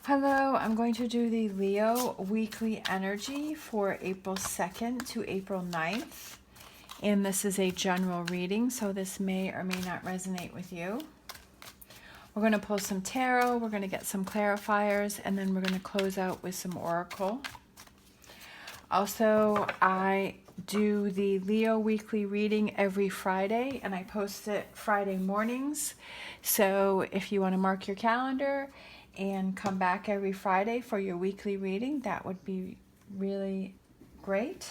Hello, I'm going to do the Leo weekly energy for April 2nd to April 9th. And this is a general reading, so this may or may not resonate with you. We're going to pull some tarot, we're going to get some clarifiers, and then we're going to close out with some oracle. Also, I do the Leo weekly reading every Friday, and I post it Friday mornings. So if you want to mark your calendar and come back every Friday for your weekly reading, that would be really great.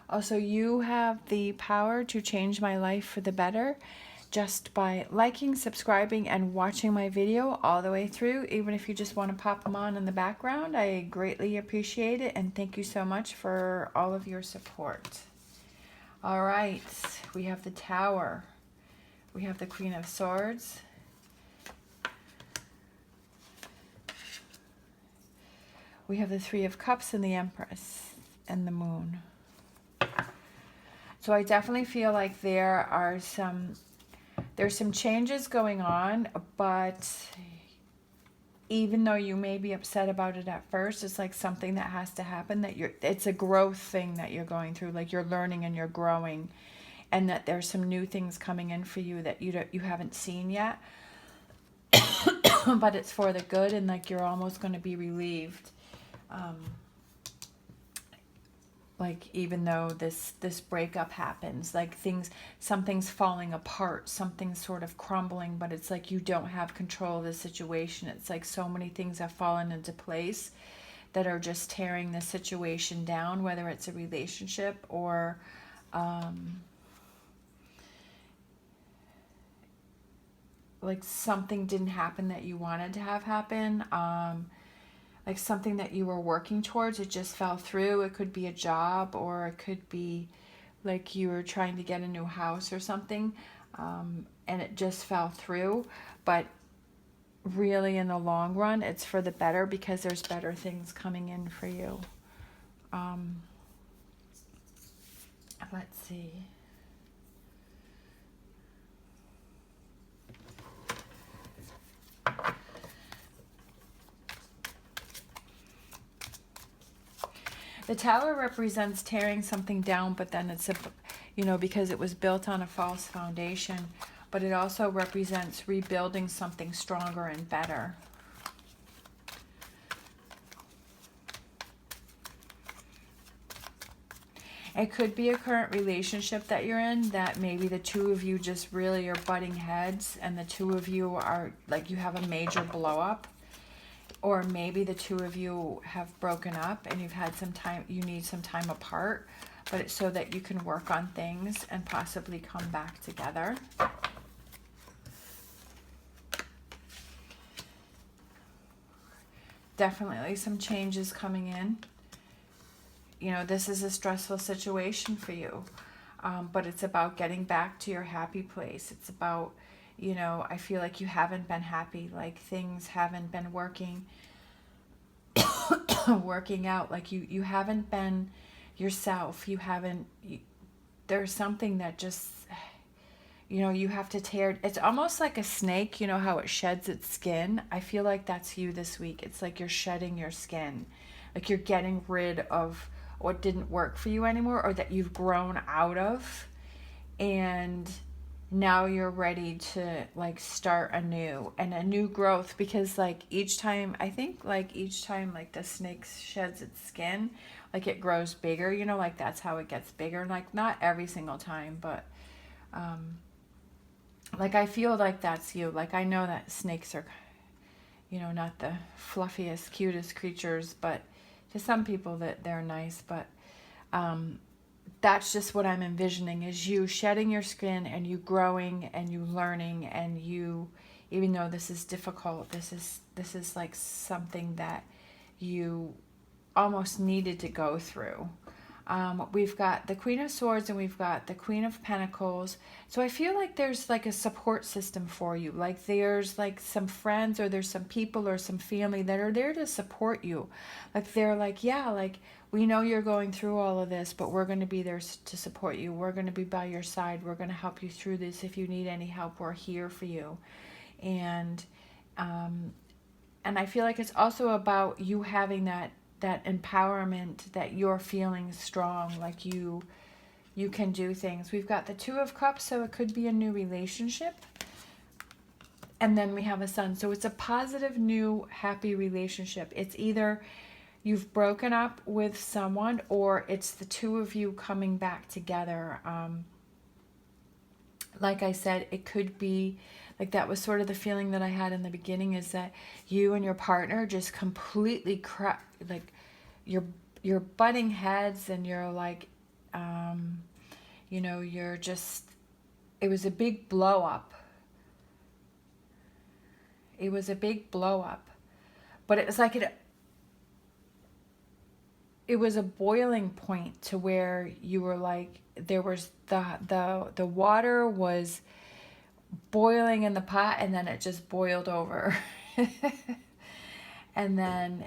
Also, you have the power to change my life for the better just by liking, subscribing, and watching my video all the way through. Even if you just want to pop them on in the background, I greatly appreciate it, and thank you so much for all of your support. All right, we have the Tower. We have the Queen of Swords. We have the Three of Cups and the Empress and the Moon. So I definitely feel like there's some changes going on, but even though you may be upset about it at first, it's like something that has to happen, it's a growth thing that you're going through, like you're learning and you're growing, and that there's some new things coming in for you that you haven't seen yet. But it's for the good, and like you're almost going to be relieved. Like even though this breakup happens, like something's falling apart, something's sort of crumbling, but it's like you don't have control of the situation. It's like so many things have fallen into place that are just tearing the situation down, whether it's a relationship or like something didn't happen that you wanted to have happen. Like something that you were working towards, it just fell through. It could be a job, or it could be like you were trying to get a new house or something, and it just fell through. But really in the long run, it's for the better, because there's better things coming in for you. Let's see. The Tower represents tearing something down, but then it's, because it was built on a false foundation. But it also represents rebuilding something stronger and better. It could be a current relationship that you're in, that maybe the two of you just really are butting heads, and the two of you are, like, you have a major blow up. Or maybe the two of you have broken up and you've had some time, you need some time apart, but it's so that you can work on things and possibly come back together. Definitely some changes coming in. This is a stressful situation for you, but it's about getting back to your happy place. It's about, I feel like you haven't been happy, like things haven't been working out, like you haven't been yourself. There's something that just, you have to tear. It's almost like a snake, how it sheds its skin. I feel like that's you this week. It's like you're shedding your skin, like you're getting rid of what didn't work for you anymore, or that you've grown out of, and now you're ready to like start anew, and a new growth, because like each time the snake sheds its skin, like it grows bigger, like that's how it gets bigger. Like not every single time, but like I feel like that's you. Like I know that snakes are, not the fluffiest, cutest creatures, but to some people that they're nice, but that's just what I'm envisioning, is you shedding your skin and you growing and you learning, and you, even though this is difficult, this is like something that you almost needed to go through. We've got the Queen of Swords and we've got the Queen of Pentacles. So I feel like there's like a support system for you. Like there's like some friends, or there's some people or some family that are there to support you. Like they're like, yeah, like we know you're going through all of this, but we're going to be there to support you. We're going to be by your side. We're going to help you through this. If you need any help, we're here for you. And And I feel like it's also about you having that empowerment, that you're feeling strong, like you can do things. We've got the Two of Cups, so it could be a new relationship. And then we have a Sun. So it's a positive, new, happy relationship. It's either you've broken up with someone or it's the two of you coming back together. Like I said, it could be like that was sort of the feeling that I had in the beginning, is that you and your partner just completely like you're butting heads, and you're like, you're just, it was a big blow up. It was a big blow up. But it was like it was a boiling point to where you were like, there was the water was boiling in the pot, and then it just boiled over. And then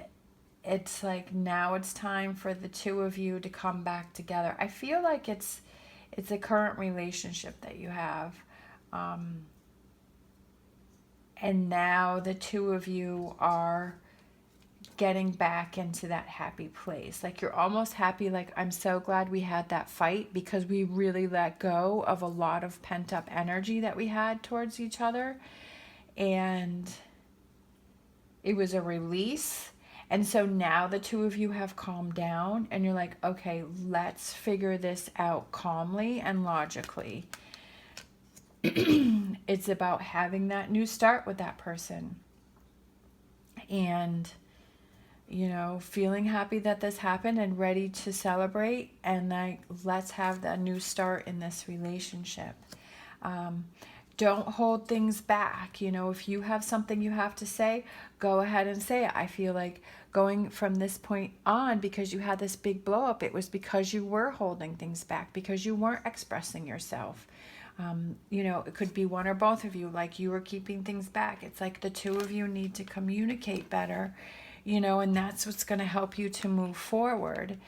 it's like, now it's time for the two of you to come back together. I feel like it's a current relationship that you have. And now the two of you are getting back into that happy place. Like, you're almost happy, like, I'm so glad we had that fight, because we really let go of a lot of pent up energy that we had towards each other, and it was a release. And so now the two of you have calmed down, and you're like, okay, let's figure this out calmly and logically. It's about having that new start with that person, and feeling happy that this happened and ready to celebrate, and like, let's have that new start in this relationship. Don't hold things back. If you have something you have to say, go ahead and say it. I feel like going from this point on, because you had this big blow up, it was because you were holding things back, because you weren't expressing yourself. It could be one or both of you, like you were keeping things back. It's like the two of you need to communicate better, and that's what's going to help you to move forward.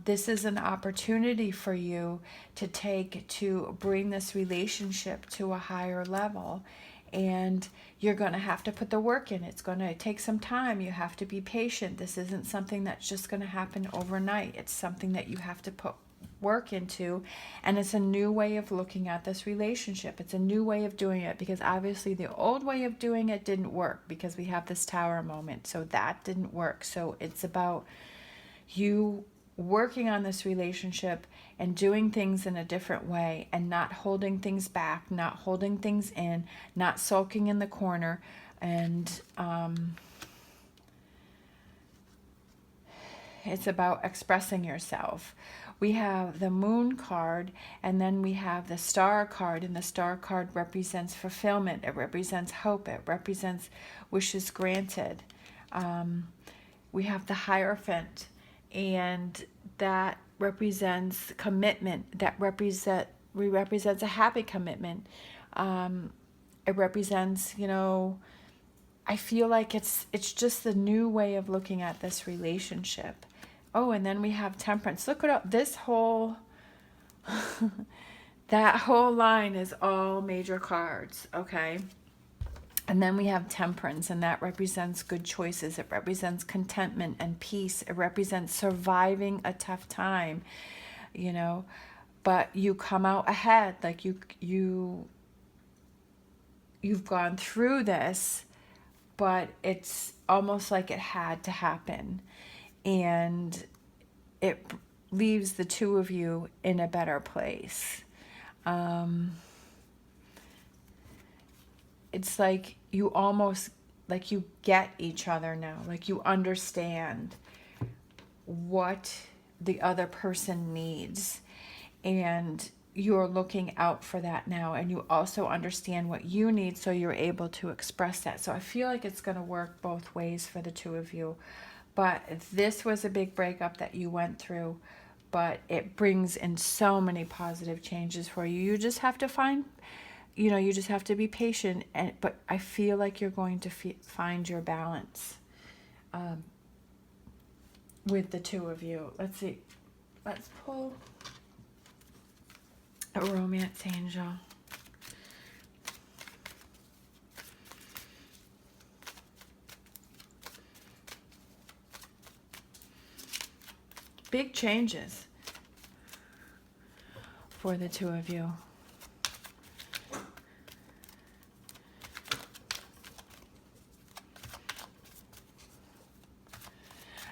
This is an opportunity for you to bring this relationship to a higher level, and you're going to have to put the work in. It's going to take some time. You have to be patient. This isn't something that's just going to happen overnight. It's something that you have to put work into, and it's a new way of looking at this relationship. It's a new way of doing it, because obviously the old way of doing it didn't work, because we have this Tower moment, so that didn't work. So it's about you working on this relationship and doing things in a different way, and not holding things back, not holding things in, not sulking in the corner. And it's about expressing yourself. We have the Moon card, and then we have the Star card, and the Star card represents fulfillment. It represents hope. It represents wishes granted. We have the Hierophant, and that represents commitment. That represents a happy commitment. It represents, I feel like it's just the new way of looking at this relationship. Oh, and then we have Temperance. Look at this whole, that whole line is all major cards, okay? And then we have Temperance, and that represents good choices. It represents contentment and peace. It represents surviving a tough time, but you come out ahead. Like you've gone through this, but it's almost like it had to happen. And it leaves the two of you in a better place. It's like you almost, like you get each other now. Like you understand what the other person needs, and you're looking out for that now, and you also understand what you need, so you're able to express that. So I feel like it's going to work both ways for the two of you. But this was a big breakup that you went through, but it brings in so many positive changes for you. You just have to you just have to be patient, but I feel like you're going to find your balance with the two of you. Let's see. Let's pull a romance angel. Big changes for the two of you.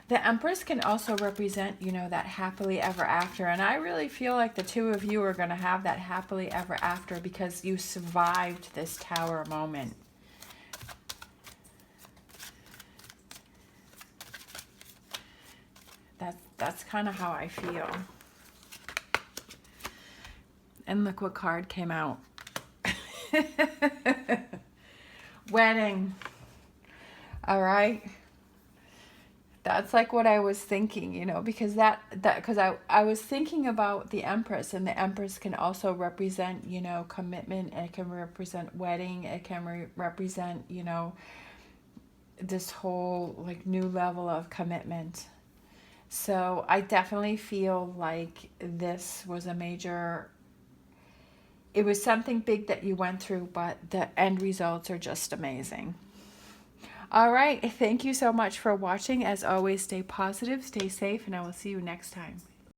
The Empress can also represent, you know, that happily ever after. And I really feel like the two of you are going to have that happily ever after because you survived this Tower moment. That's kind of how I feel. And look what card came out. Wedding. All right. That's like what I was thinking, you know, because because I was thinking about the Empress, and the Empress can also represent, you know, commitment. It can represent wedding. It can represent, you know, this whole like new level of commitment. So I definitely feel like this was a major, it was something big that you went through, but the end results are just amazing. All right. Thank you so much for watching. As always, stay positive, stay safe, and I will see you next time.